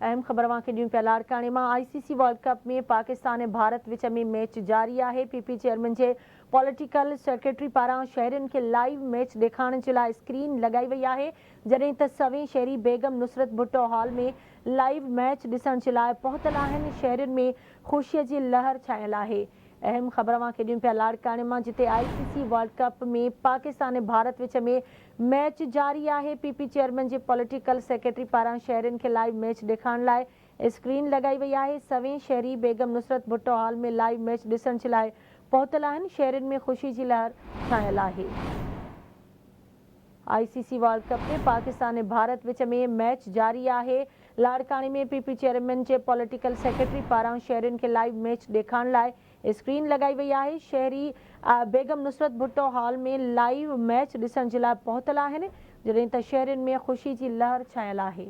अहम ख़बर वांखे ॾियूं पिया लाड़काणे मां। ICC वर्ल्ड कप में पाकिस्तान ऐं भारत विच में मैच जारी आहे। PP चेयरमैन जे पॉलिटिकल सेक्रेटरी पारां शहरियुनि खे लाइव मैच ॾेखारण जे लाइ स्क्रीन लॻाई वई आहे, जॾहिं त सवें शहरी बेगम नुसरत भुट्टो हॉल में लाइव मैच ॾिसण जे लाइ पहुतल आहिनि। शहरियुनि में ख़ुशीअ जी लहर छायल आहे। अहम ख़बर वांखे ॾियूं पिया लाड़काणे मां, जिते ICC वर्ल्ड कप में पाकिस्तान ऐं भारत विच में मैच जारी आहे। PP चेयरमैन जे पॉलिटिकल सेक्रेटरी पारां शहरियुनि खे लाइव मैच ॾेखारण लाइ स्क्रीन लॻाई वई आहे। सवें शहरी बेगम नुसरत भुट्टो हॉल में लाइव मैच ॾिसण जे लाइ पहुतल आहिनि। शहरियुनि में ख़ुशी जी लहर छायल आहे। ICC वर्ल्ड कप में पाकिस्तान ऐं भारत विच में मैच जारी आहे। लाड़काणे में PP चेयरमैन जे पॉलिटिकल सेक्रेटरी पारां शहरियुनि खे लाइव मैच ॾेखारण लाइ स्क्रीन लॻाई वई आहे। शहरी बेगम नुसरत भुट्टो हॉल में लाइव मैच ॾिसण जे लाइ पहुतल आहिनि, जॾहिं त शहरियुनि में ख़ुशी जी लहर छायल आहे।